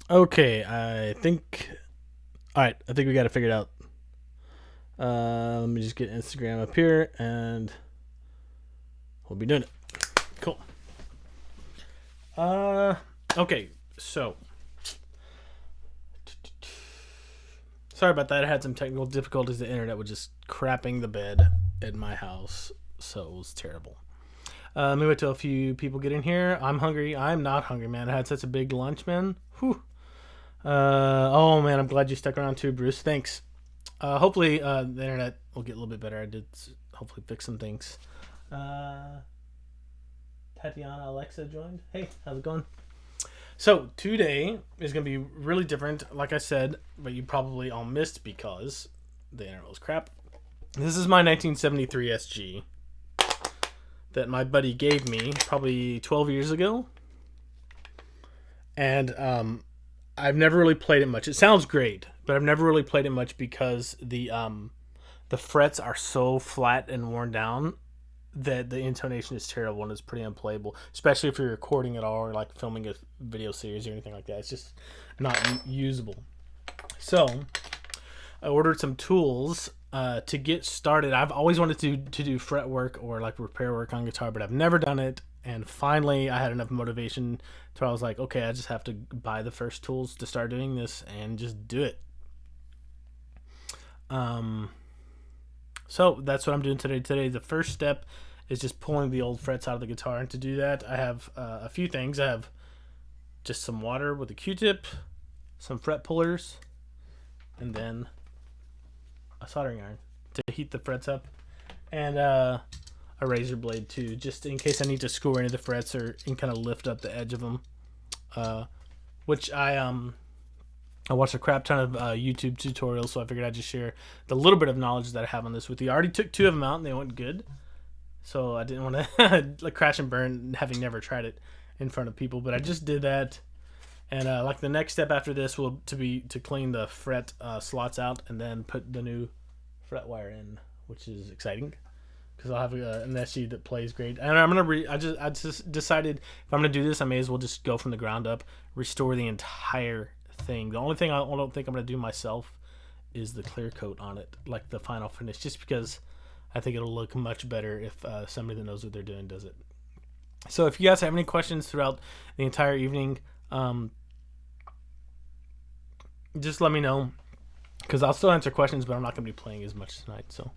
Okay, I think. All right, I think we got to figure it out. Let me just get Instagram up here, and we'll be doing it. Cool. Uh, okay. So, sorry about that. I had some technical difficulties. The internet was just crapping the bed in my house, so it was terrible. Let me wait till a few people get in here. I'm hungry. I'm not hungry, man. I had such a big lunch, man. Whew. Oh man, I'm glad you stuck around too, Bruce. Thanks. Hopefully, the internet will get a little bit better. I did hopefully fix some things. Uh, Tatiana Alexa joined. Hey, how's it going? So today is going to be really different, like I said, but you probably all missed because the internet was crap. This is my 1973 SG that my buddy gave me probably 12 years ago, and I've never really played it much. It sounds great, but I've never really played it much because the frets are so flat and worn down that the intonation is terrible and it's pretty unplayable, especially if you're recording it all or like filming a video series or anything like that. It's just not usable. So I ordered some tools to get started. I've always wanted to do fret work or like repair work on guitar, but I've never done it. And finally, I had enough motivation to I was like, okay, I just have to buy the first tools to start doing this and just do it. Um, so that's what I'm doing today. Today, the first step is just pulling the old frets out of the guitar. And to do that, I have a few things. I have just some water with a Q-tip, some fret pullers, and then a soldering iron to heat the frets up, and a razor blade too, just in case I need to score any of the frets or and kind of lift up the edge of them. Uh, which I watched a crap ton of YouTube tutorials, so I figured I'd just share the little bit of knowledge that I have on this with you. I already took two of them out and they went good, so I didn't want to like crash and burn having never tried it in front of people. But I just did that, and like the next step after this will to clean the fret slots out and then put the new fret wire in, which is exciting because I'll have an SU that plays great. And I'm gonna I just decided if I'm gonna do this, I may as well just go from the ground up, restore the entire thing. The only thing I don't think I'm gonna do myself is the clear coat on it, like the final finish, just because I think it'll look much better if somebody that knows what they're doing does it. So if you guys have any questions throughout the entire evening, just let me know because I'll still answer questions, but I'm not gonna be playing as much tonight. So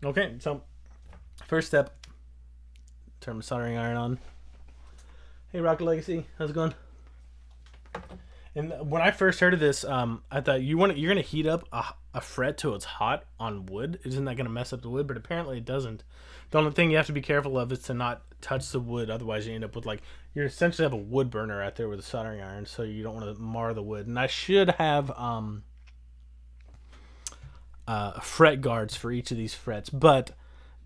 okay, so first step, turn my soldering iron on. Hey, Rocket Legacy, how's it going? And when I first heard of this, I thought you're gonna heat up a fret till it's hot on wood. Isn't that gonna mess up the wood? But apparently it doesn't. The only thing you have to be careful of is to not touch the wood. Otherwise, you end up with like you essentially have a wood burner right there with a soldering iron, so you don't want to mar the wood. And I should have fret guards for each of these frets, but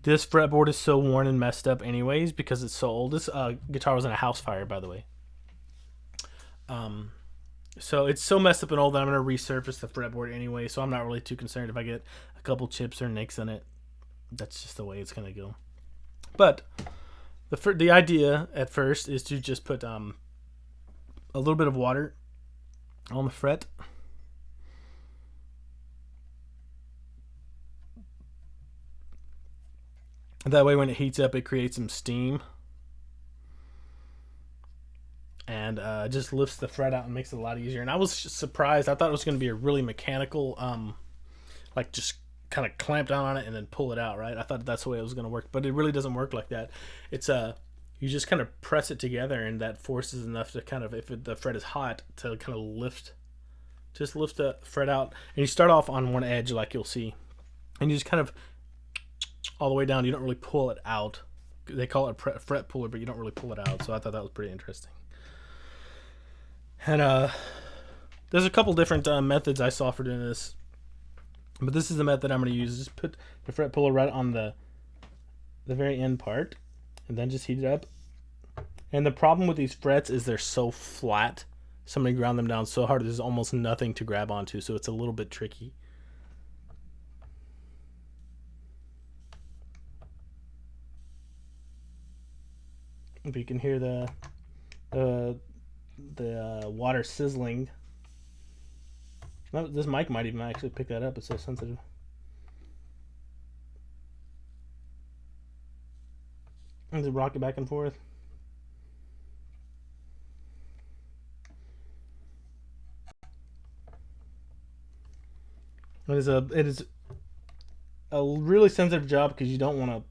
this fretboard is so worn and messed up anyways because it's so old. This guitar was in a house fire, by the way. Um, so it's so messed up and old that I'm gonna resurface the fretboard anyway. So I'm not really too concerned if I get a couple chips or nicks in it. That's just the way it's gonna go. But the idea at first is to just put a little bit of water on the fret. That way, when it heats up, it creates some steam and just lifts the fret out and makes it a lot easier. And I was surprised. I thought it was going to be a really mechanical, like just kind of clamp down on it and then pull it out. Right? I thought that's the way it was going to work, but it really doesn't work like that. It's you just kind of press it together, and that forces enough to kind of, if the fret is hot, to kind of lift the fret out. And you start off on one edge, like you'll see, and you just kind of all the way down. You don't really pull it out. They call it a fret puller, but you don't really pull it out. So I thought that was pretty interesting. And there's a couple different methods I saw for doing this, but this is the method I'm going to use. Just put the fret puller right on the very end part, and then just heat it up. And the problem with these frets is they're so flat. Somebody ground them down so hard there's almost nothing to grab onto, so it's a little bit tricky. if you can hear the water sizzling. This mic might even actually pick that up. It's so sensitive. Does it rock it back and forth? It is a really sensitive job because you don't want to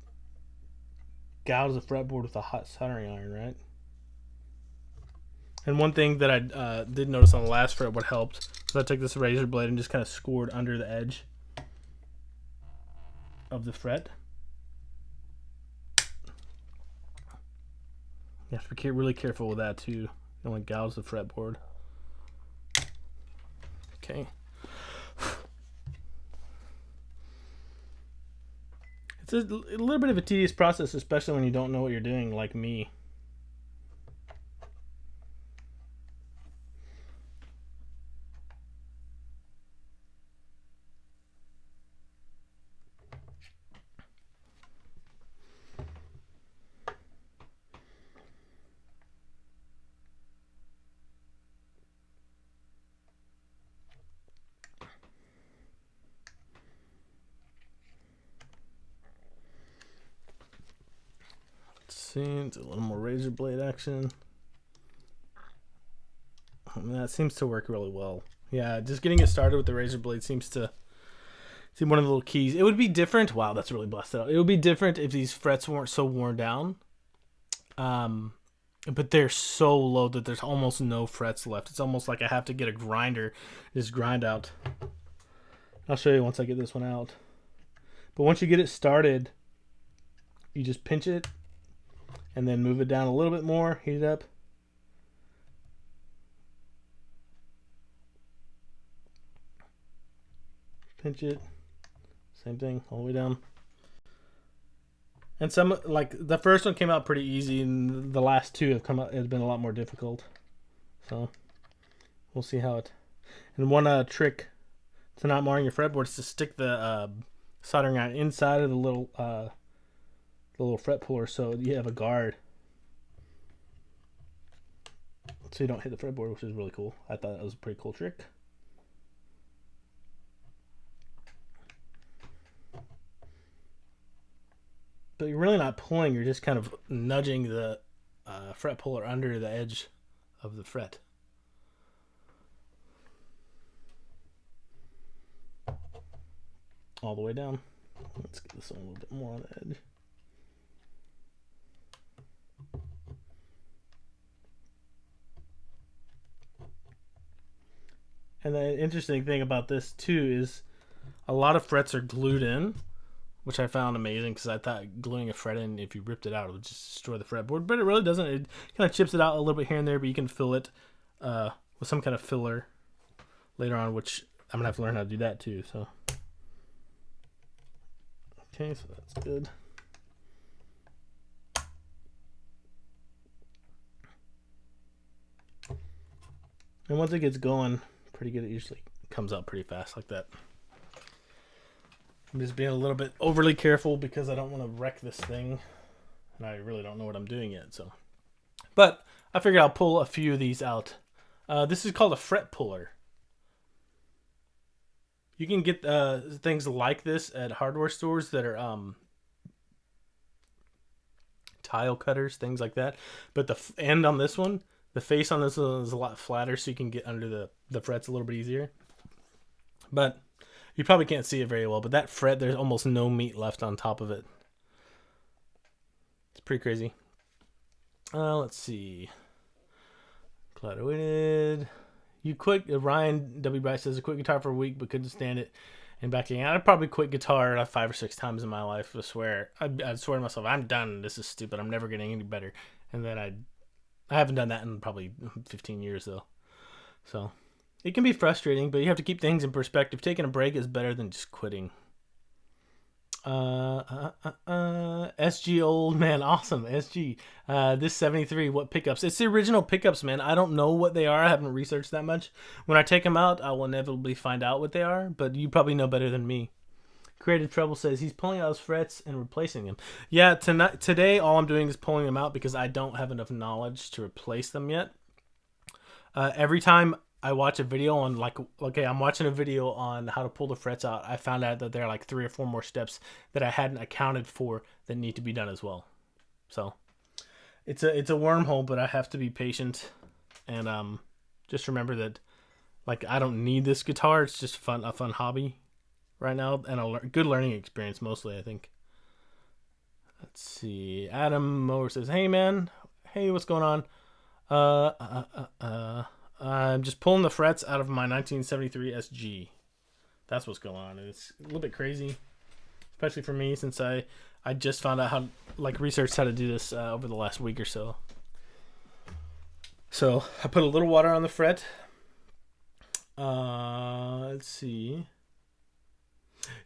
gouge the fretboard with a hot soldering iron, right? And one thing that I did notice on the last fret, what helped, so I took this razor blade and just kind of scored under the edge of the fret. You have to be really careful with that too. You don't want to gouge the fretboard. Okay. It's a little bit of a tedious process, especially when you don't know what you're doing, like me. It's a little more razor blade action. That seems to work really well. Yeah, just getting it started with the razor blade seems to see one of the little keys. It would be different. Wow, that's really busted out. It would be different if these frets weren't so worn down. But they're so low that there's almost no frets left. It's almost like I have to get a grinder, just grind out. I'll show you once I get this one out. But once you get it started, you just pinch it and then move it down a little bit more, heat it up. Pinch it. Same thing, all the way down. And some, like the first one came out pretty easy, and the last two have come out, it's been a lot more difficult. So we'll see how it. And one trick to not marring your fretboard is to stick the soldering iron inside of the little fret puller, so you have a guard, so you don't hit the fretboard, which is really cool. I thought that was a pretty cool trick. But you're really not pulling, you're just kind of nudging the fret puller under the edge of the fret. All the way down. Let's get this one a little bit more on the edge. And the interesting thing about this too is a lot of frets are glued in, which I found amazing because I thought gluing a fret in, if you ripped it out, it would just destroy the fretboard. But it really doesn't. It kind of chips it out a little bit here and there, but you can fill it with some kind of filler later on, which I'm going to have to learn how to do that too. So, okay, so that's good. And once it gets going pretty good, it usually comes out pretty fast like that. I'm just being a little bit overly careful because I don't want to wreck this thing, and I really don't know what I'm doing yet. So, but I figured I'll pull a few of these out. This is called a fret puller. You can get things like this at hardware stores that are tile cutters, things like that. But the end on this one, the face on this one is a lot flatter, so you can get under the frets a little bit easier. But you probably can't see it very well, but that fret, there's almost no meat left on top of it. It's pretty crazy. Let's see. Clatter-weighted. Ryan W. Bryce says, a quit guitar for a week, but couldn't stand it. And backing out, I'd probably quit guitar 5 or 6 times in my life. I swear. I'd swear to myself, I'm done. This is stupid. I'm never getting any better. And then I haven't done that in probably 15 years, though. So it can be frustrating, but you have to keep things in perspective. Taking a break is better than just quitting. SG old man, awesome. SG. This 73, what pickups? It's the original pickups, man. I don't know what they are. I haven't researched that much. When I take them out, I will inevitably find out what they are, but you probably know better than me. Creative Trouble says he's pulling out his frets and replacing them. Yeah, today all I'm doing is pulling them out because I don't have enough knowledge to replace them yet. Every time I watch a video on I'm watching a video on how to pull the frets out, I found out that there are like 3 or 4 more steps that I hadn't accounted for that need to be done as well. So it's a wormhole, but I have to be patient and just remember that I don't need this guitar. It's just a fun hobby right now and a good learning experience mostly, I think. Let's see. Adam Mower says, "Hey man, hey, what's going on? I'm just pulling the frets out of my 1973 SG. That's what's going on. It's a little bit crazy, especially for me since I just found out how researched how to do this over the last week or so. So I put a little water on the fret. Let's see.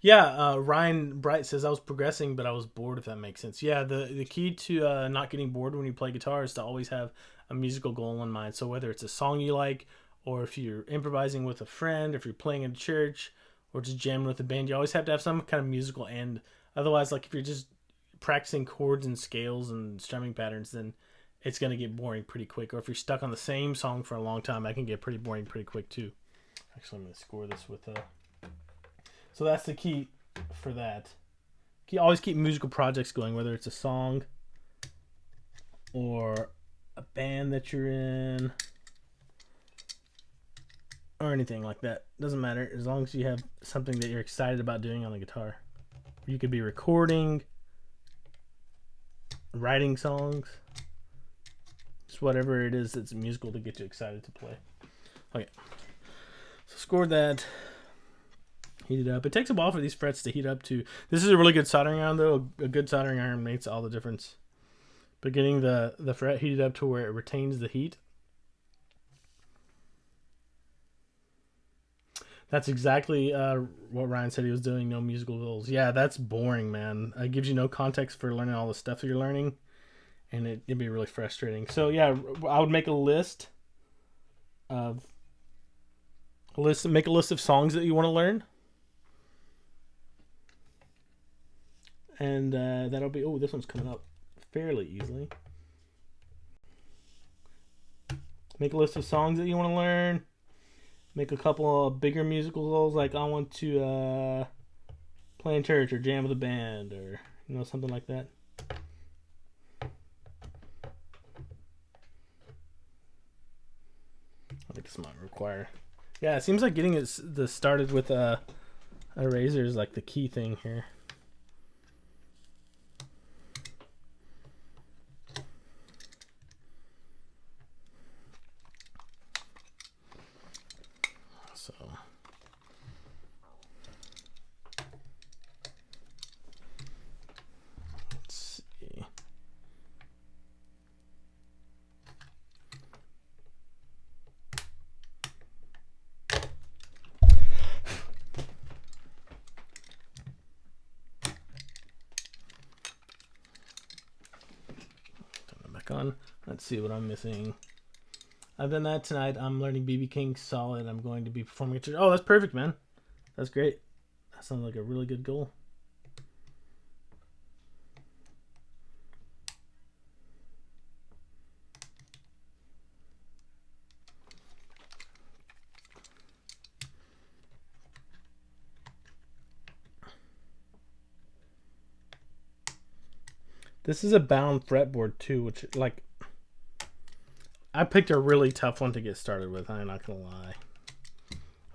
Yeah, Ryan Bright says I was progressing, but I was bored. If that makes sense. Yeah, the key to not getting bored when you play guitar is to always have a musical goal in mind. So whether it's a song you like, or if you're improvising with a friend, if you're playing in church, or just jamming with a band, you always have to have some kind of musical end. Otherwise, if you're just practicing chords and scales and strumming patterns, then it's gonna get boring pretty quick. Or if you're stuck on the same song for a long time, that can get pretty boring pretty quick too. Actually, I'm gonna score this with So that's the key for that. You always keep musical projects going, whether it's a song or a band that you're in or anything like that. Doesn't matter, as long as you have something that you're excited about doing on the guitar. You could be recording, writing songs, just whatever it is that's musical to get you excited to play. Okay, so scored that. Heat it up. It takes a while for these frets to heat up too. This is a really good soldering iron though. A good soldering iron makes all the difference. But getting the fret heated up to where it retains the heat. That's exactly what Ryan said he was doing. No musical goals. Yeah, that's boring, man. It gives you no context for learning all the stuff that you're learning, and it'd be really frustrating. So yeah, I would make a list of songs that you want to learn. And that'll be... Oh, this one's coming up fairly easily. Make a list of songs that you want to learn. Make a couple of bigger musical goals, like I want to play in church or jam with a band or something like that. I think this might require... Yeah, it seems like getting it started with a razor is like the key thing here. So let's see. Turn it back on. Let's see what I'm missing. I've done that tonight. I'm learning BB King solid. I'm going to be performing at church. Oh, that's perfect, man. That's great. That sounds like a really good goal. This is a bound fretboard too, which I picked a really tough one to get started with. I'm not gonna lie.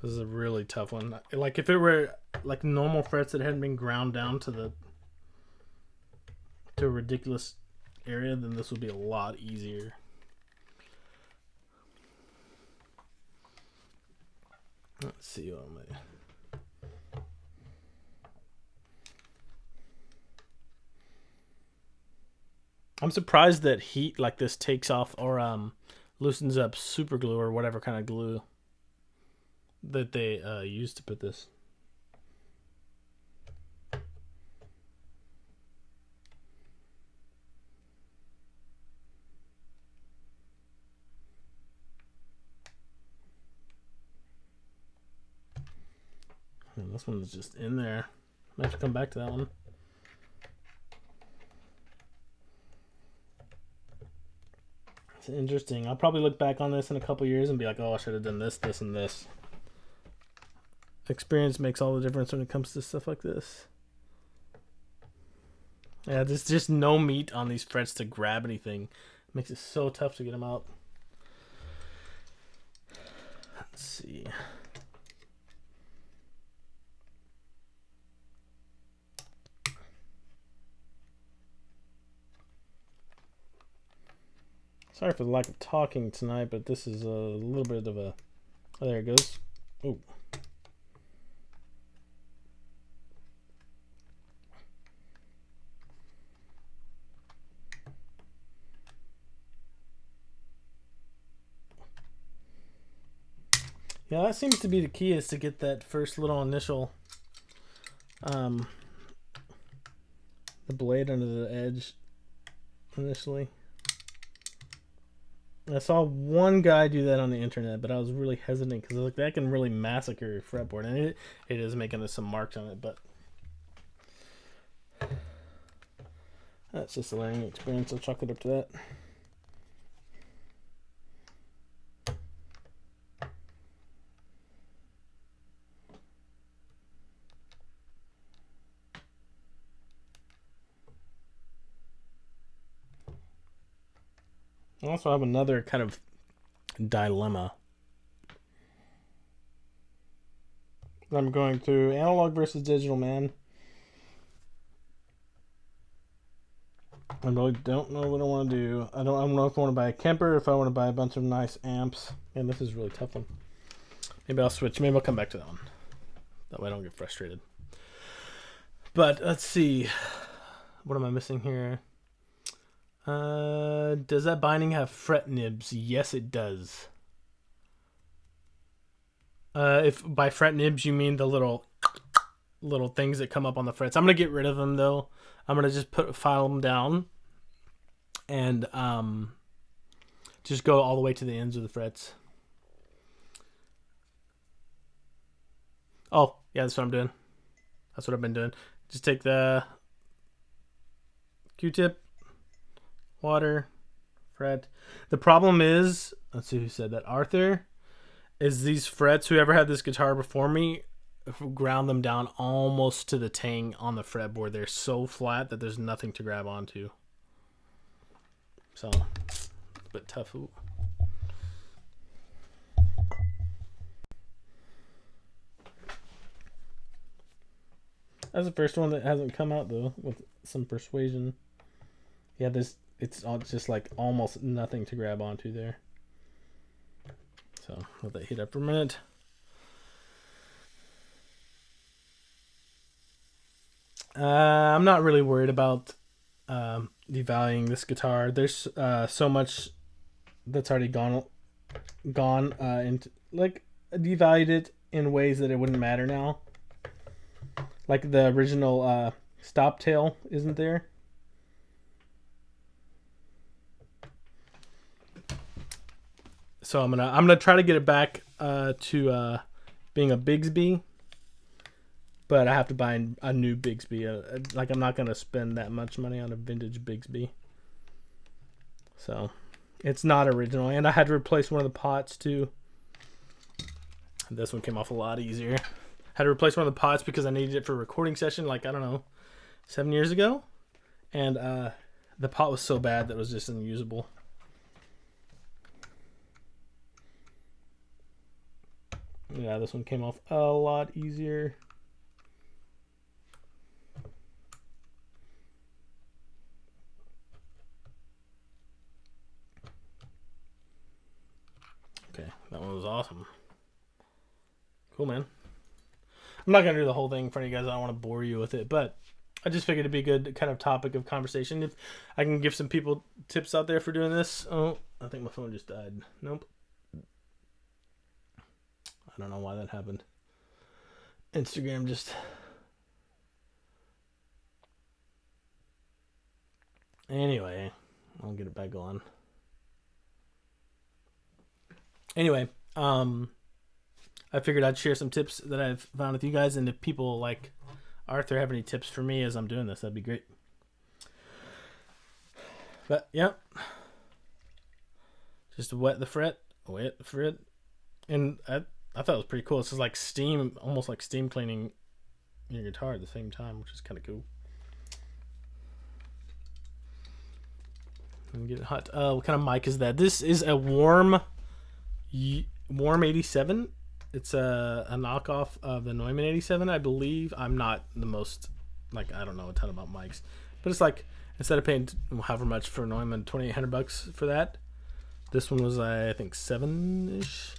This is a really tough one. If it were normal frets that hadn't been ground down to a ridiculous area, then this would be a lot easier. Let's see what I'm gonna... I'm surprised that heat like this takes off or loosens up super glue or whatever kind of glue that they use to put this. And this one is just in there. I have to come back to that one. It's interesting. I'll probably look back on this in a couple years and be like, oh, I should have done this, this, and this. Experience makes all the difference when it comes to stuff like this. Yeah, there's just no meat on these frets to grab anything. It makes it so tough to get them out. Let's see. Sorry for the lack of talking tonight, but this is a little bit of a... Oh, there it goes. Oh. Yeah, that seems to be the key, is to get that first little initial the blade under the edge initially. I saw one guy do that on the internet, but I was really hesitant because like that can really massacre your fretboard, and it is making some marks on it, but that's just a learning experience. I'll chalk it up to that. I also have another kind of dilemma. I'm going through analog versus digital, man. I really don't know what I want to do. I don't know if I want to buy a Kemper, if I want to buy a bunch of nice amps. Man, this is a really tough one. Maybe I'll switch. Maybe I'll come back to that one. That way I don't get frustrated. But let's see. What am I missing here? Does that binding have fret nibs? Yes, it does. If by fret nibs you mean the little things that come up on the frets, I'm gonna get rid of them though. I'm gonna just file them down, and just go all the way to the ends of the frets. Oh yeah, that's what I'm doing. That's what I've been doing. Just take the Q-tip, water, fret. The problem is, let's see who said that. Arthur, is these frets, whoever had this guitar before me, ground them down almost to the tang on the fretboard. They're so flat that there's nothing to grab onto. So, it's a bit tough. Ooh. That's the first one that hasn't come out though, with some persuasion. Yeah, it's just like almost nothing to grab onto there. So let that heat up for a minute. I'm not really worried about devaluing this guitar. There's so much that's already gone into, like, devalued it in ways that it wouldn't matter now. Like the original stop tail isn't there. So I'm gonna try to get it back to being a Bigsby, but I have to buy a new Bigsby. Like, I'm not gonna spend that much money on a vintage Bigsby. So it's not original, and I had to replace one of the pots too. This one came off a lot easier. Had to replace one of the pots because I needed it for a recording session, like, I don't know, 7 years ago, and the pot was so bad that it was just unusable. Yeah, this one came off a lot easier. Okay, that one was awesome. Cool, man. I'm not going to do the whole thing in front of you guys. I don't want to bore you with it, but I just figured it'd be a good kind of topic of conversation. If I can give some people tips out there for doing this. Oh, I think my phone just died. Nope. I don't know why that happened. Instagram just... Anyway, I'll get it back on. Anyway, I figured I'd share some tips that I've found with you guys, and if people like Arthur have any tips for me as I'm doing this, that'd be great. But yeah, just wet the fret, and I thought it was pretty cool. This is like steam, almost like steam cleaning your guitar at the same time, which is kind of cool. And get it hot. What kind of mic is that? This is a Warm 87. It's a knockoff of the Neumann 87, I believe. I'm not the most, like, I don't know a ton about mics, but it's like, instead of paying however much for Neumann, $2,800 for that, this one was, I think, $7-ish.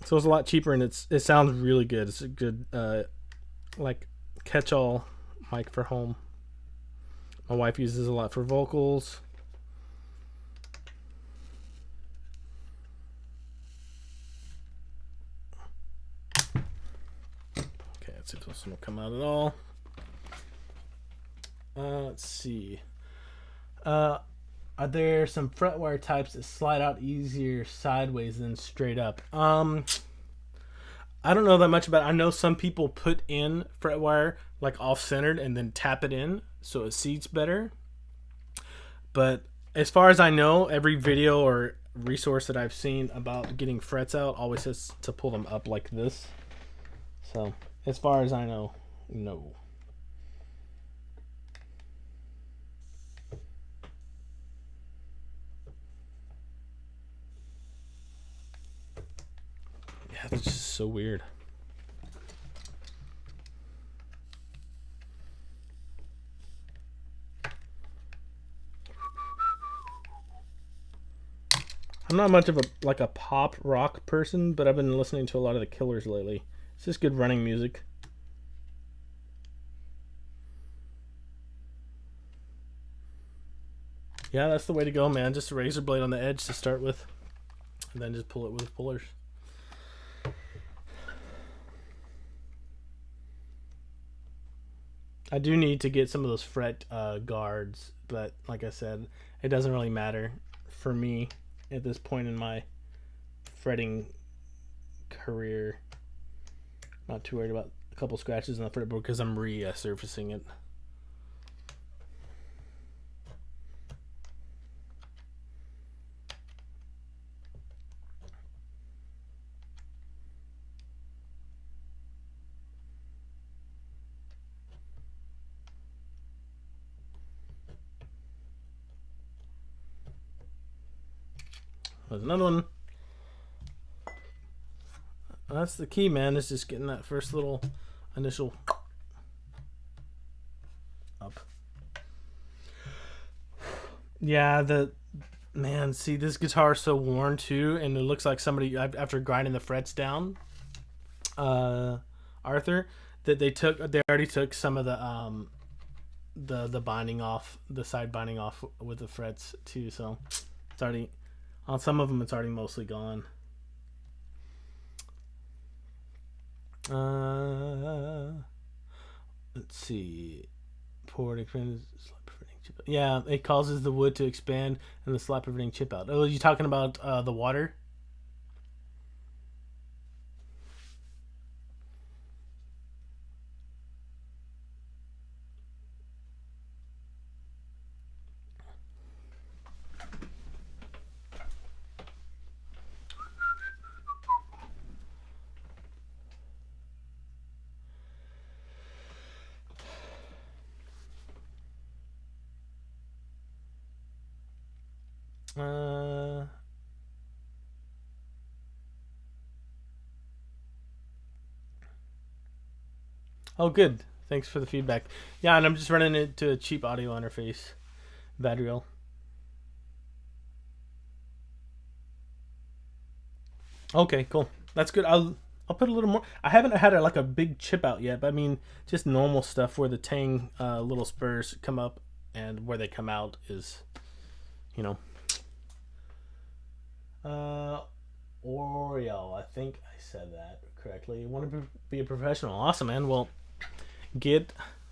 So it's a lot cheaper, and it sounds really good. It's a good like catch-all mic for home. My wife uses it a lot for vocals. Okay, let's see if this one will come out at all. Let's see. Are there some fretwire types that slide out easier sideways than straight up? I don't know that much about it. I know some people put in fretwire like off-centered and then tap it in so it seats better. But as far as I know, every video or resource that I've seen about getting frets out always says to pull them up like this. So as far as I know, no. Yeah, that's just so weird. I'm not much of a pop rock person, but I've been listening to a lot of the Killers lately. It's just good running music. Yeah, that's the way to go, man. Just a razor blade on the edge to start with, and then just pull it with pullers. I do need to get some of those fret guards, but like I said, it doesn't really matter for me at this point in my fretting career. Not too worried about a couple scratches on the fretboard because I'm resurfacing it. There's another one. That's the key, man. It's just getting that first little initial up. Yeah, man, see, this guitar is so worn too, and it looks like somebody, after grinding the frets down, Arthur, that they already took some of the binding off, the side binding off with the frets too. So it's already, on some of them, it's already mostly gone. Let's see. Port expand slap preventing chip out. Yeah, it causes the wood to expand and the slap preventing chip out. Oh, are you talking about the water? Oh, good. Thanks for the feedback. Yeah, and I'm just running it to a cheap audio interface. Vadriel. Okay, cool. That's good. I'll put a little more. I haven't had like a big chip out yet, but I mean just normal stuff where the tang little spurs come up and where they come out is, you know. Oriel, I think I said that correctly. You want to be a professional. Awesome, man. Well,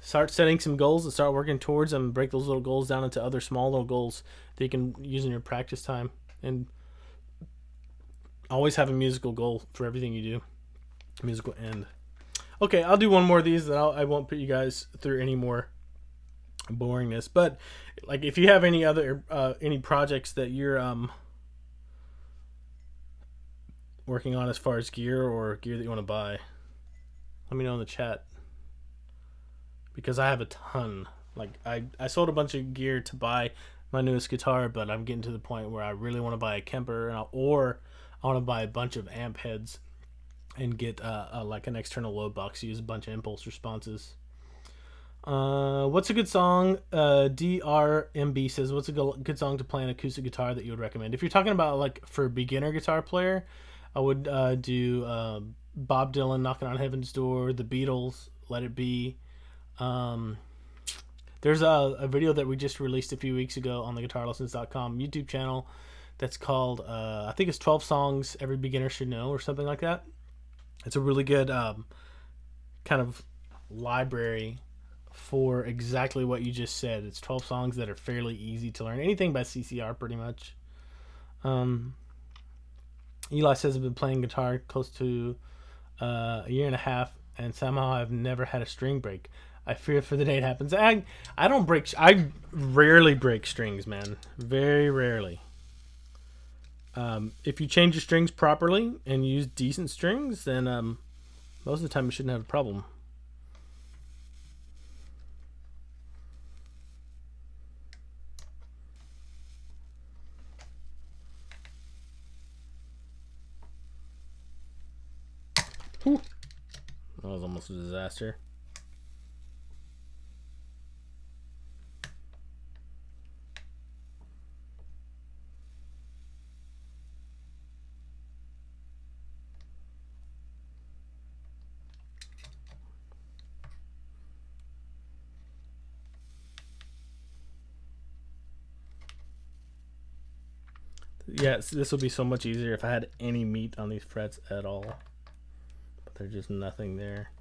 start setting some goals and start working towards them. Break those little goals down into other small little goals that you can use in your practice time. And always have a musical goal for everything you do. Musical end. Okay, I'll do one more of these, and I won't put you guys through any more boringness. But like, if you have any other any projects that you're working on as far as gear or gear that you want to buy, let me know in the chat because I have a ton. Like I sold a bunch of gear to buy my newest guitar, but I'm getting to the point where I really want to buy a Kemper, or I want to buy a bunch of amp heads and get like an external load box. Use a bunch of impulse responses. What's a good song? DRMB says, "What's a good song to play an acoustic guitar that you would recommend?" If you're talking about like for a beginner guitar player, I would do Bob Dylan, "Knocking on Heaven's Door," the Beatles, "Let It Be." Um, there's a video that we just released a few weeks ago on the GuitarLessons.com YouTube channel that's called I think it's 12 songs every beginner should know or something like that. It's a really good kind of library for exactly what you just said. It's 12 songs that are fairly easy to learn. Anything by CCR, pretty much. Eli says I've been playing guitar close to a year and a half, and somehow I've never had a string break. I fear for the day it happens. I don't break. I rarely break strings, man. Very rarely. If you change your strings properly and use decent strings, then most of the time you shouldn't have a problem. Whew. That was almost a disaster. Yes, this would be so much easier if I had any meat on these frets at all. But there's just nothing there.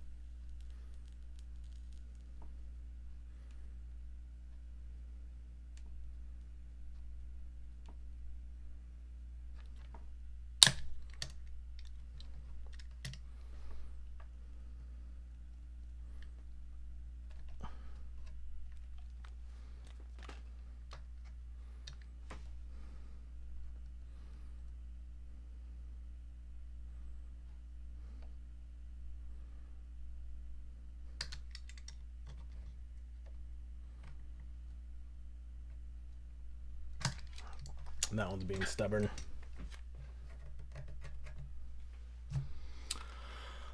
That one's being stubborn.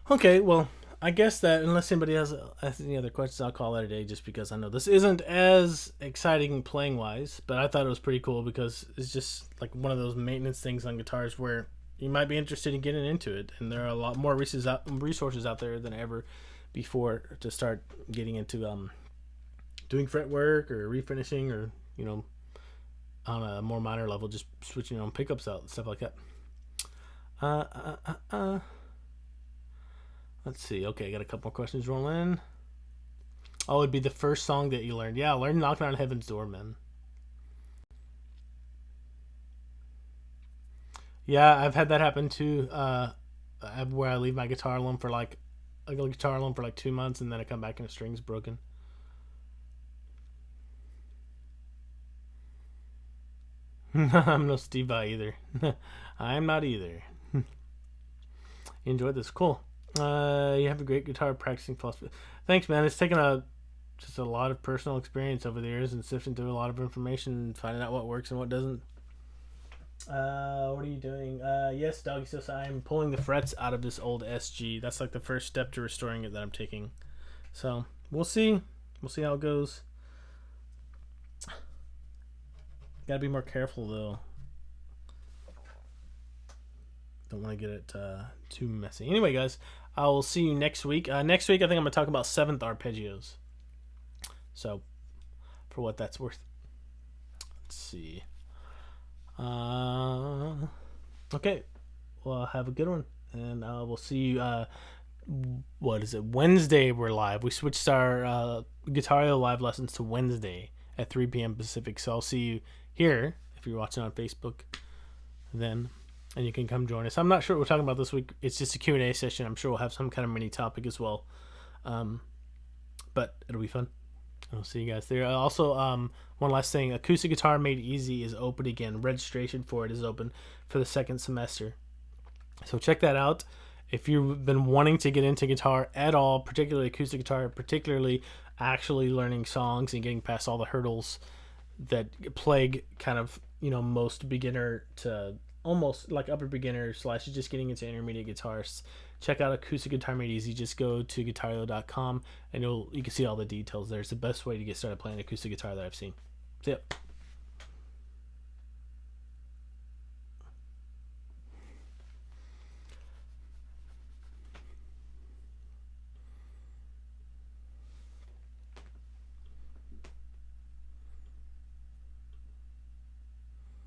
Okay, well, I guess that unless anybody has any other questions, I'll call that a day just because I know this isn't as exciting playing wise, but I thought it was pretty cool because it's just like one of those maintenance things on guitars where you might be interested in getting into it, and there are a lot more resources out there than ever before to start getting into doing fret work or refinishing or on a more minor level, just switching on pickups out and stuff like that. Let's see. Okay, I got a couple more questions rolling. Oh, it'd be the first song that you learned. Yeah, learn "Knocking on Heaven's Door," man. Yeah, I've had that happen too. Where I leave my guitar alone for like I go guitar alone for like 2 months, and then I come back and the string's broken. I'm no Steve Vai either. I'm not either. Enjoyed this. Cool. You have a great guitar practicing philosophy. Thanks, man. It's taken just a lot of personal experience over the years and sifting through a lot of information and finding out what works and what doesn't. What are you doing? Yes, Doggy says I'm pulling the frets out of this old SG. That's like the first step to restoring it that I'm taking. So we'll see. We'll see how it goes. Gotta be more careful though. Don't want to get it too messy. Anyway, guys, I will see you next week. Next week, I think I'm going to talk about seventh arpeggios. So, for what that's worth. Let's see. Okay. Well, have a good one. And we'll see you. What is it? Wednesday, we're live. We switched our Guitar live lessons to Wednesday at 3 p.m. Pacific. So, I'll see you here if you're watching on Facebook then. and you can come join us. I'm not sure what we're talking about this week. It's just a Q&A session. I'm sure we'll have some kind of mini topic as well. But it'll be fun. I'll see you guys there. Also, one last thing. Acoustic Guitar Made Easy is open again. Registration for it is open for the second semester. So check that out. If you've been wanting to get into guitar at all, particularly acoustic guitar, particularly actually learning songs and getting past all the hurdles that plague kind of, most beginner to almost like upper beginner / just getting into intermediate guitars, check out Acoustic Guitar Made Easy. Just go to guitarlo.com and you can see all the details there. It's the best way to get started playing acoustic guitar that I've seen. See ya.